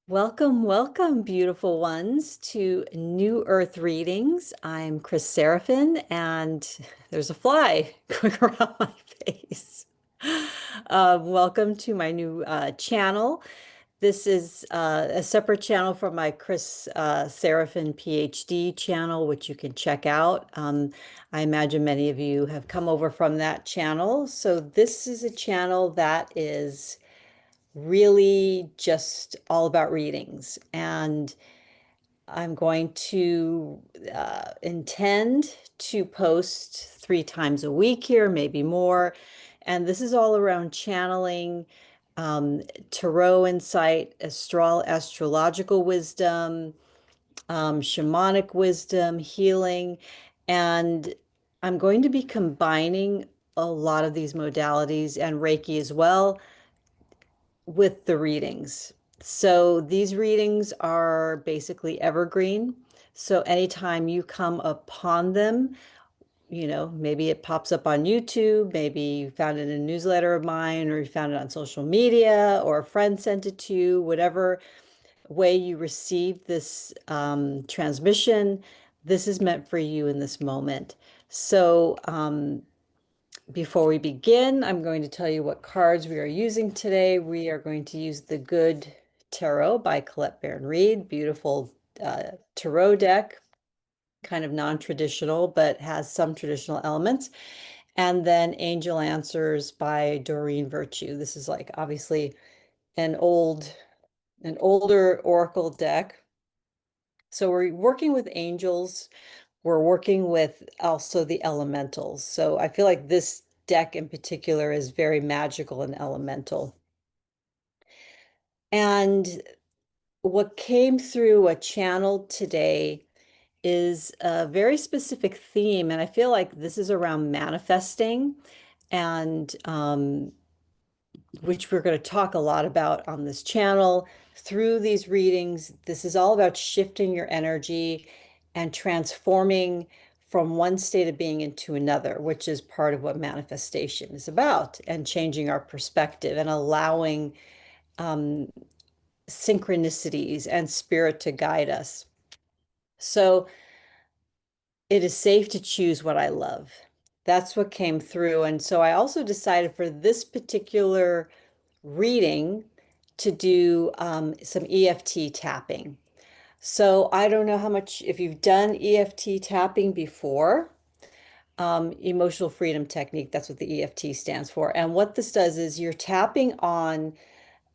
Welcome, welcome, beautiful ones, to New Earth Readings. I'm Chris Seraphin, and there's a fly going around my face. Welcome to my new channel. This is a separate channel from my Chris Seraphin PhD channel, which you can check out. I imagine many of you have come over from that channel. So this is a channel that is really just all about readings. And I'm going to intend to post 3 times a week here, maybe more. And this is all around channeling, um, tarot insight, astrological wisdom, shamanic wisdom, healing. And I'm going to be combining a lot of these modalities and Reiki as well with the readings. So these readings are basically evergreen. So anytime you come upon them, maybe it pops up on YouTube, maybe you found it in a newsletter of mine, or you found it on social media, or a friend sent it to you, whatever way you received this transmission, this is meant for you in this moment. So before we begin, I'm going to tell you what cards we are using today. We are going to use the Good Tarot by Colette Baron-Reid. Beautiful tarot deck, kind of non-traditional, but has some traditional elements. And then Angel Answers by Doreen Virtue. This is like obviously an older oracle deck. So we're working with angels. We're working with also the elementals. So I feel like this deck in particular is very magical and elemental. And what came through a channel today is a very specific theme. And I feel like this is around manifesting, and which we're going to talk a lot about on this channel through these readings. This is all about shifting your energy and transforming from one state of being into another, which is part of what manifestation is about, and changing our perspective and allowing synchronicities and spirit to guide us. So it is safe to choose what I love. That's what came through. And so I also decided for this particular reading to do some EFT tapping. So I don't know how much, if you've done EFT tapping before, emotional freedom technique, that's what the EFT stands for. And what this does is you're tapping on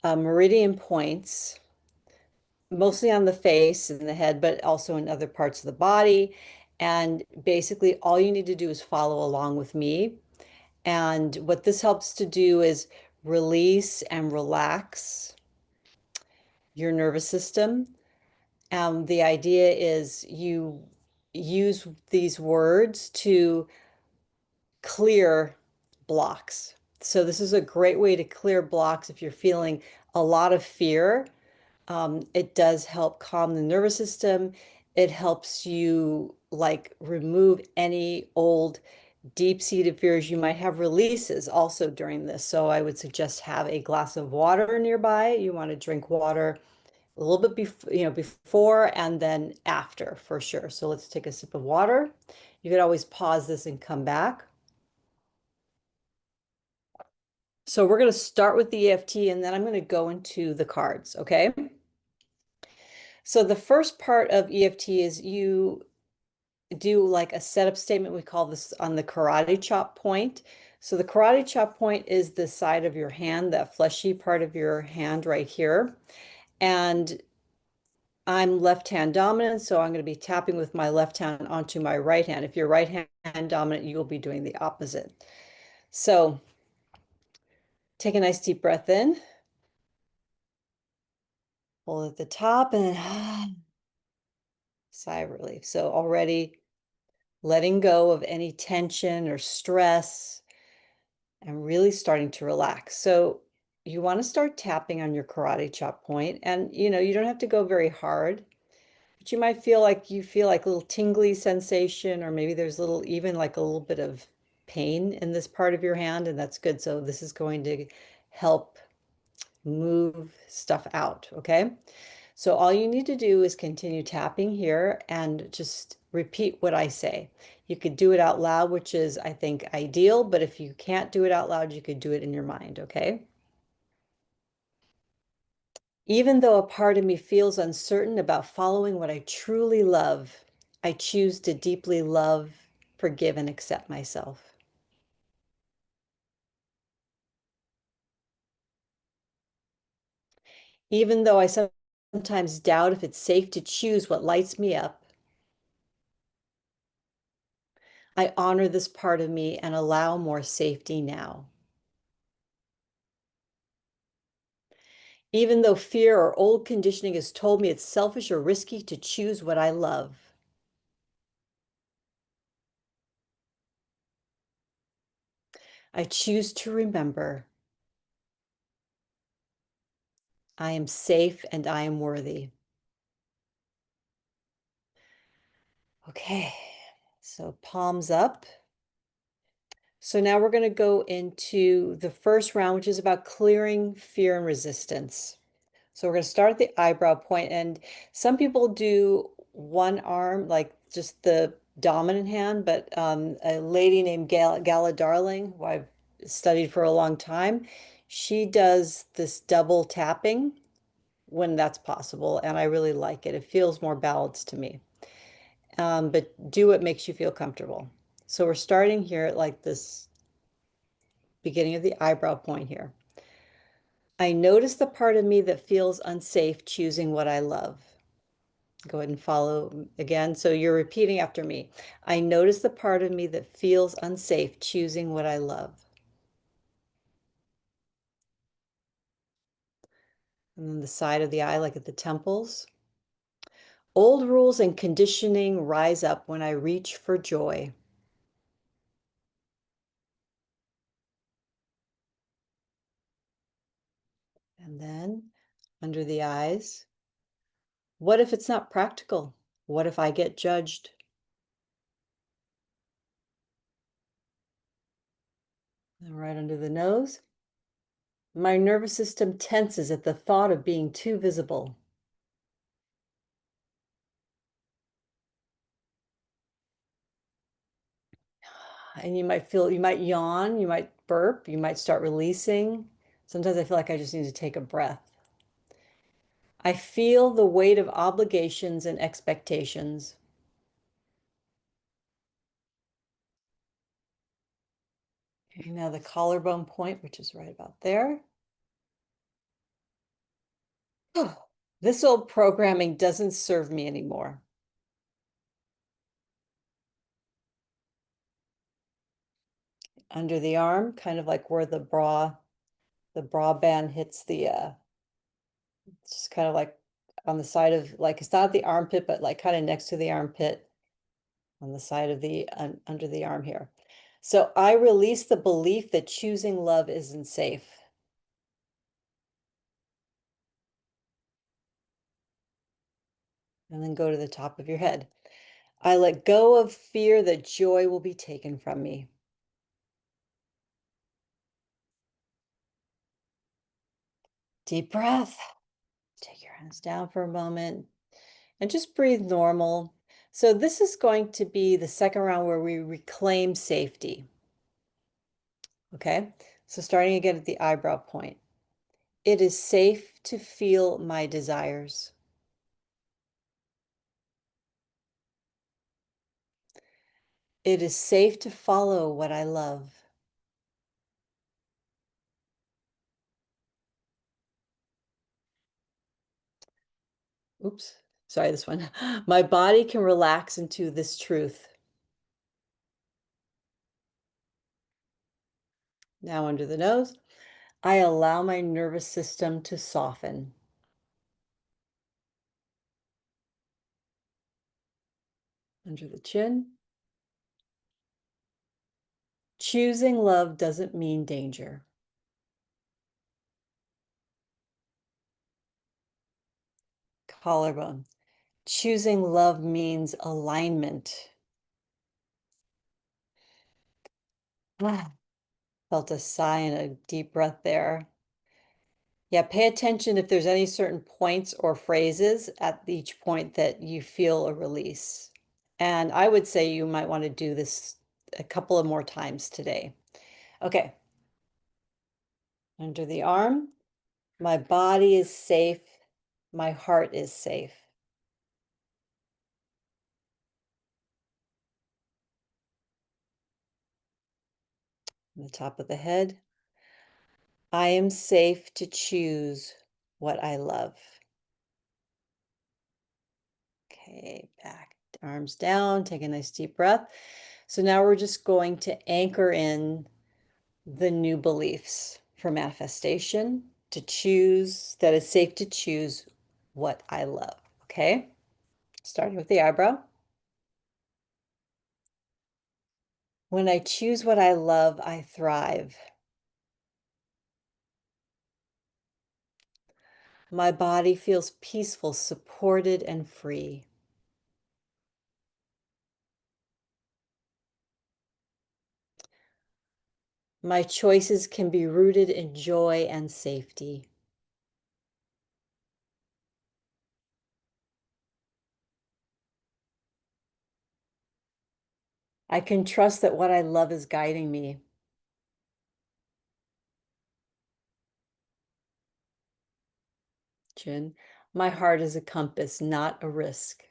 meridian points, mostly on the face and the head, but also in other parts of the body. And basically, all you need to do is follow along with me. And what this helps to do is release and relax your nervous system. The idea is you use these words to clear blocks. So this is a great way to clear blocks if you're feeling a lot of fear. It does help calm the nervous system. It helps you like remove any old deep-seated fears. You might have releases also during this. So I would suggest have a glass of water nearby. You want to drink water a little bit before and then after for sure. So let's take a sip of water. You could always pause this and come back. So we're going to start with the EFT, and then I'm going to go into the cards, okay? So the first part of EFT is you do like a setup statement. We call this on the karate chop point. So the karate chop point is the side of your hand, that fleshy part of your hand right here. And I'm left hand dominant, so I'm going to be tapping with my left hand onto my right hand. If you're right hand dominant, you will be doing the opposite. So take a nice deep breath in, hold at the top, and sigh of relief. So already letting go of any tension or stress and really starting to relax. So you want to start tapping on your karate chop point, and you don't have to go very hard. But you might feel like a little tingly sensation, or maybe there's even like a little bit of pain in this part of your hand, and that's good. So this is going to help move stuff out, okay? So all you need to do is continue tapping here and just repeat what I say. You could do it out loud, which is, I think, ideal, but if you can't do it out loud, you could do it in your mind, okay? Even though a part of me feels uncertain about following what I truly love, I choose to deeply love, forgive, and accept myself. Even though I sometimes doubt if it's safe to choose what lights me up, I honor this part of me and allow more safety now. Even though fear or old conditioning has told me it's selfish or risky to choose what I love, I choose to remember I am safe and I am worthy. Okay, so palms up. So now we're going to go into the first round, which is about clearing fear and resistance. So we're going to start at the eyebrow point, and some people do one arm, like just the dominant hand, but a lady named Gala Darling, who I've studied for a long time, she does this double tapping when that's possible, and I really like it. It feels more balanced to me. But do what makes you feel comfortable. So we're starting here at like this beginning of the eyebrow point here. I notice the part of me that feels unsafe choosing what I love. Go ahead and follow again. So you're repeating after me. I notice the part of me that feels unsafe choosing what I love. And then the side of the eye, like at the temples. Old rules and conditioning rise up when I reach for joy. And then under the eyes. What if it's not practical? What if I get judged? And right under the nose. My nervous system tenses at the thought of being too visible. And you might yawn, you might burp, you might start releasing. Sometimes I feel like I just need to take a breath. I feel the weight of obligations and expectations. Okay, now the collarbone point, which is right about there. Oh, this old programming doesn't serve me anymore. Under the arm, kind of like where the bra band hits the it's just kind of like on the side of, like, it's not the armpit, but like kind of next to the armpit on the side of the under the arm here. So I release the belief that choosing love isn't safe. And then go to the top of your head. I let go of fear that joy will be taken from me. Deep breath. Take your hands down for a moment and just breathe normal. So this is going to be the second round where we reclaim safety. Okay, so starting again at the eyebrow point. It is safe to feel my desires. It is safe to follow what I love. Oops, sorry, this one. My body can relax into this truth. Now under the nose, I allow my nervous system to soften. Under the chin. Choosing love doesn't mean danger. Collarbone. Choosing love means alignment. Ah, felt a sigh and a deep breath there. Yeah, pay attention if there's any certain points or phrases at each point that you feel a release. And I would say you might want to do this a couple of more times today. Okay, under the arm, my body is safe, my heart is safe. On the top of the head, I am safe to choose what I love. Okay, back, arms down, take a nice deep breath. So now we're just going to anchor in the new beliefs for manifestation to choose that it's safe to choose what I love. Okay, starting with the eyebrow. When I choose what I love, I thrive. My body feels peaceful, supported, and free. My choices can be rooted in joy and safety. I can trust that what I love is guiding me. Chin. My heart is a compass, not a risk.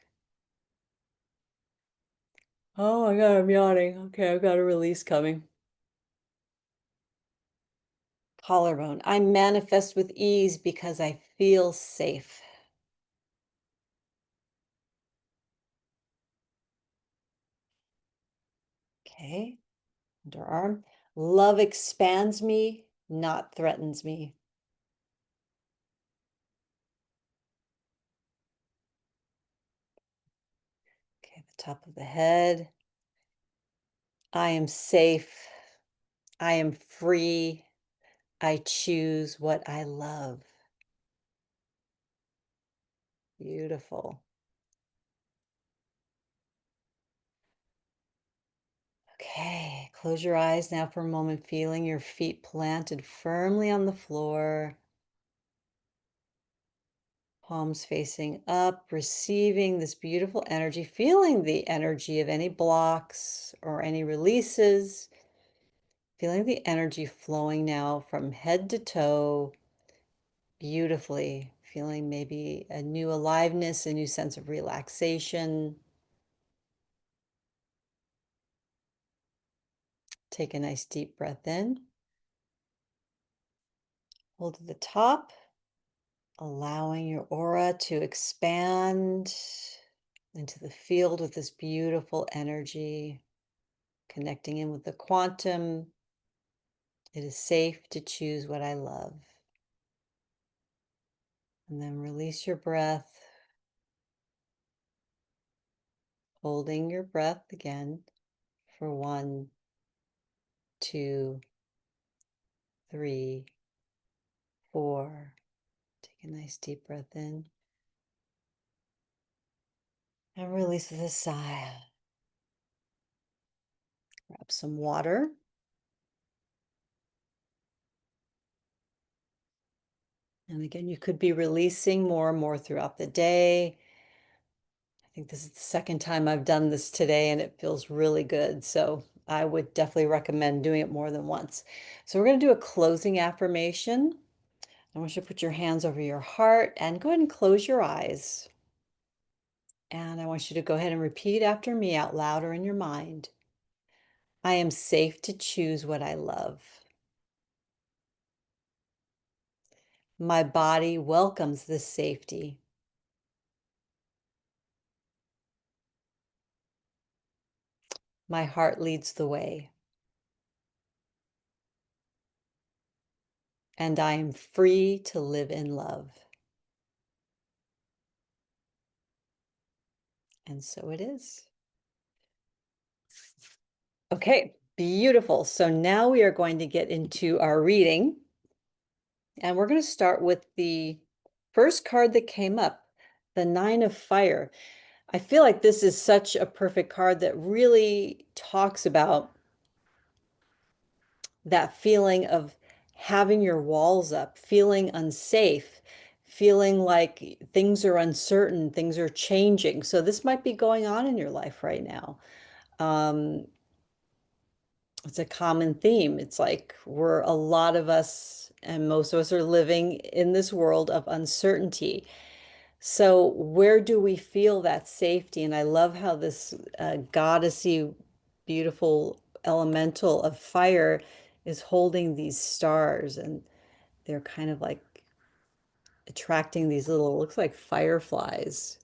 Oh my God, I'm yawning. Okay, I've got a release coming. Collarbone. I manifest with ease because I feel safe. Okay, underarm. Love expands me, not threatens me. Okay, the top of the head. I am safe. I am free. I choose what I love. Beautiful. Okay, close your eyes now for a moment, feeling your feet planted firmly on the floor, palms facing up, receiving this beautiful energy, feeling the energy of any blocks or any releases, feeling the energy flowing now from head to toe beautifully, feeling maybe a new aliveness, a new sense of relaxation. Take a nice deep breath in, hold at the top, allowing your aura to expand into the field with this beautiful energy, connecting in with the quantum. It is safe to choose what I love. And then release your breath, holding your breath again for 1, 2, 3, 4. Take a nice deep breath in and release with a sigh. Grab some water. And again, you could be releasing more and more throughout the day. I think this is the second time I've done this today and it feels really good. So I would definitely recommend doing it more than once. So we're going to do a closing affirmation. I want you to put your hands over your heart and go ahead and close your eyes. And I want you to go ahead and repeat after me out loud or in your mind. I am safe to choose what I love. My body welcomes this safety. My heart leads the way. And I am free to live in love. And so it is. Okay, beautiful. So now we are going to get into our reading. And we're going to start with the first card that came up, the Nine of Fire. I feel like this is such a perfect card that really talks about that feeling of having your walls up, feeling unsafe, feeling like things are uncertain, things are changing. So this might be going on in your life right now. Um, it's a common theme. It's like we're a lot of us, and most of us are living in this world of uncertainty. So where do we feel that safety? And I love how this goddessy, beautiful elemental of fire is holding these stars, and they're kind of like attracting these little, looks like fireflies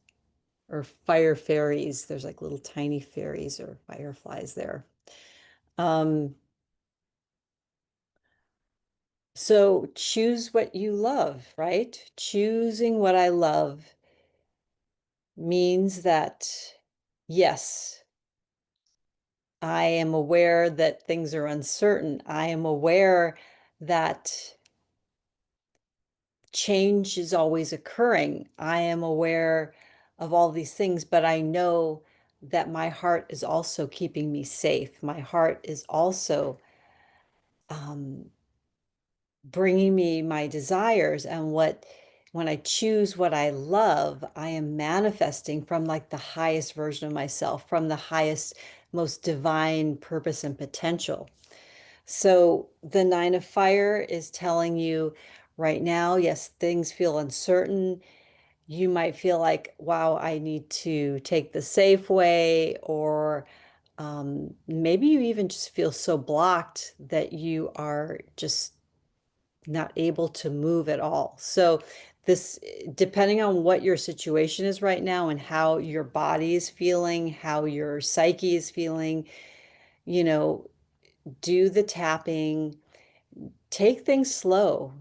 or fire fairies. There's like little tiny fairies or fireflies there. Um, so choose what you love, right? Choosing what I love means that, yes, I am aware that things are uncertain. I am aware that change is always occurring. I am aware of all these things, but I know that my heart is also keeping me safe. My heart is also um, bringing me my desires. And when I choose what I love, I am manifesting from like the highest version of myself, from the highest, most divine purpose and potential. So the Nine of Fire is telling you right now, yes, things feel uncertain. You might feel like, wow, I need to take the safe way, or maybe you even just feel so blocked that you are just not able to move at all. So this, depending on what your situation is right now and how your body is feeling, how your psyche is feeling, you know, do the tapping, take things slow,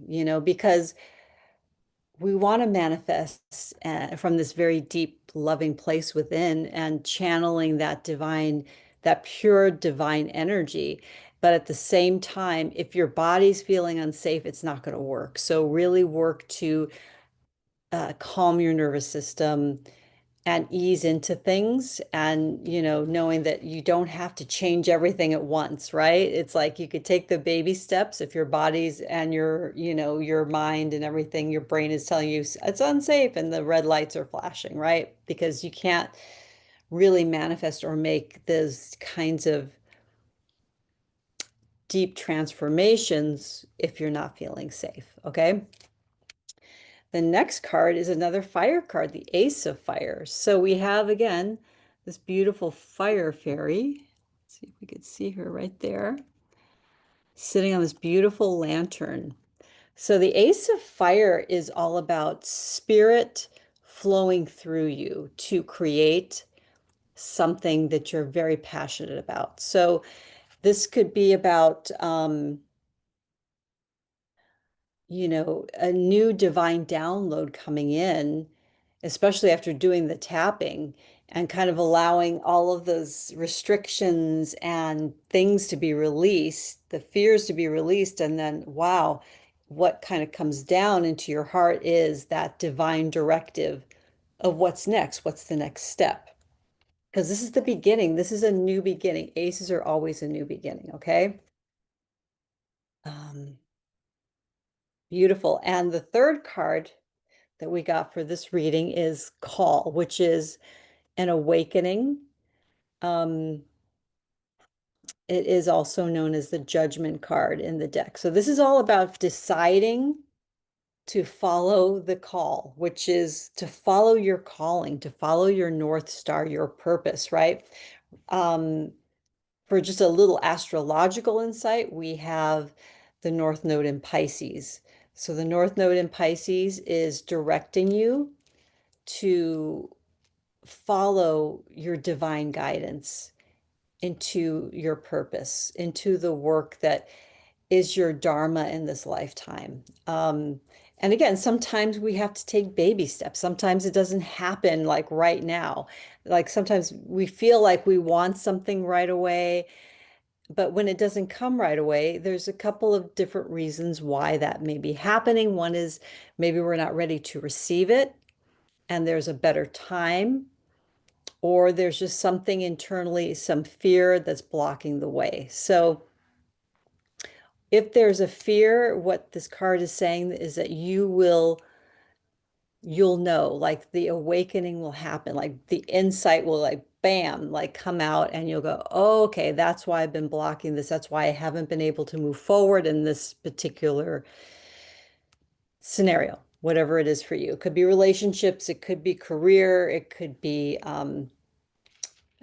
because we want to manifest from this very deep, loving place within and channeling that divine, that pure divine energy. But at the same time, if your body's feeling unsafe, it's not going to work. So really work to calm your nervous system and ease into things, and knowing that you don't have to change everything at once, right? It's like you could take the baby steps if your body's and your mind and everything, your brain is telling you it's unsafe and the red lights are flashing, right? Because you can't really manifest or make those kinds of deep transformations if you're not feeling safe, okay? The next card is another fire card, the Ace of Fire. So we have, again, this beautiful fire fairy. Let's see if we could see her right there, sitting on this beautiful lantern. So the Ace of Fire is all about spirit flowing through you to create something that you're very passionate about. So this could be about a new divine download coming in, especially after doing the tapping and kind of allowing all of those restrictions and things to be released, the fears to be released. And then, wow, what kind of comes down into your heart is that divine directive of what's next, what's the next step. Because this is the beginning. This is a new beginning. Aces are always a new beginning, okay? Um, Beautiful. And the third card that we got for this reading is Call, which is an awakening. Um, it is also known as the Judgment card in the deck. So this is all about deciding to follow the call, which is to follow your calling, to follow your North Star, your purpose, right? Um, for just a little astrological insight, we have the North Node in Pisces. So the North Node in Pisces is directing you to follow your divine guidance into your purpose, into the work that is your dharma in this lifetime. And again, sometimes we have to take baby steps. Sometimes it doesn't happen like right now. Like sometimes we feel like we want something right away, but when it doesn't come right away, there's a couple of different reasons why that may be happening. One is maybe we're not ready to receive it, and there's a better time, or there's just something internally, some fear that's blocking the way. So if there's a fear, what this card is saying is that you'll know, like the awakening will happen, like the insight will like bam, like come out and you'll go, oh, okay, that's why I've been blocking this. That's why I haven't been able to move forward in this particular scenario, whatever it is for you. It could be relationships, it could be career, it could be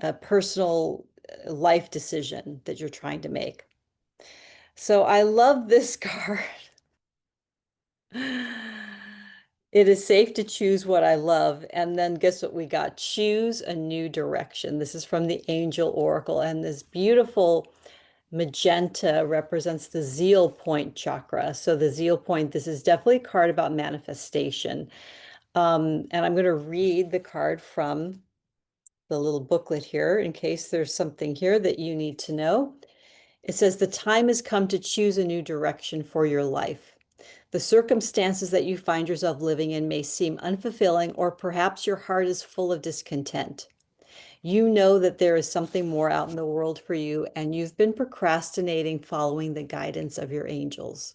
a personal life decision that you're trying to make. So I love this card. It is safe to choose what I love. And then guess what we got? Choose a new direction. This is from the Angel Oracle. And this beautiful magenta represents the zeal point chakra. So the zeal point, this is definitely a card about manifestation. And I'm going to read the card from the little booklet here in case there's something here that you need to know. It says, the time has come to choose a new direction for your life. The circumstances that you find yourself living in may seem unfulfilling, or perhaps your heart is full of discontent. You know that there is something more out in the world for you, and you've been procrastinating following the guidance of your angels.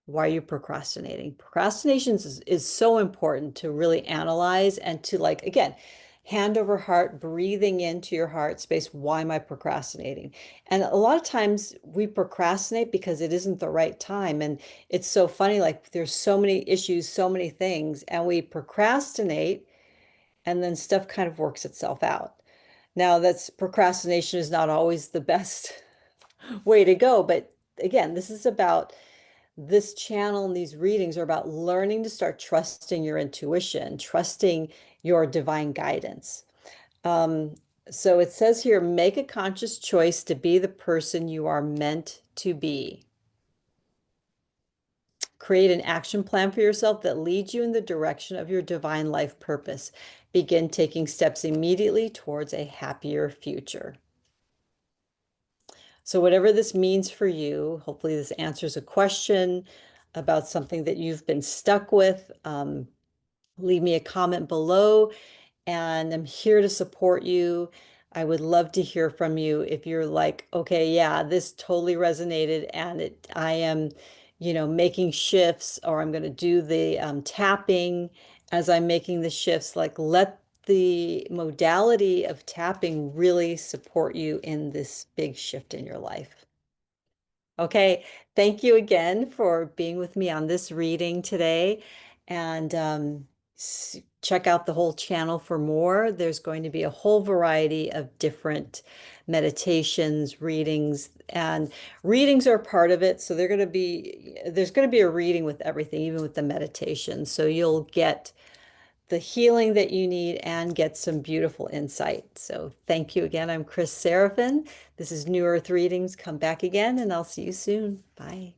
Why are you procrastinating? Procrastination is so important to really analyze and to, like, again, hand over heart, breathing into your heart space. Why am I procrastinating? And a lot of times we procrastinate because it isn't the right time. And it's so funny, like there's so many issues, so many things, and we procrastinate and then stuff kind of works itself out. Now, that's procrastination is not always the best way to go, but again, this channel and these readings are about learning to start trusting your intuition, trusting your divine guidance. Um, so it says here, make a conscious choice to be the person you are meant to be. Create an action plan for yourself that leads you in the direction of your divine life purpose. Begin taking steps immediately towards a happier future. So whatever this means for you, hopefully this answers a question about something that you've been stuck with. Leave me a comment below, and I'm here to support you. I would love to hear from you if you're like, okay, yeah, this totally resonated, and I am, making shifts, or I'm going to do the tapping as I'm making the shifts. Like, let the modality of tapping really support you in this big shift in your life. Okay, thank you again for being with me on this reading today. And check out the whole channel for more. There's going to be a whole variety of different meditations, readings, and readings are part of it. So there's going to be a reading with everything, even with the meditation. So you'll get the healing that you need and get some beautiful insight. So thank you again. I'm Chris Seraphin. This is New Earth Readings. Come back again and I'll see you soon. Bye.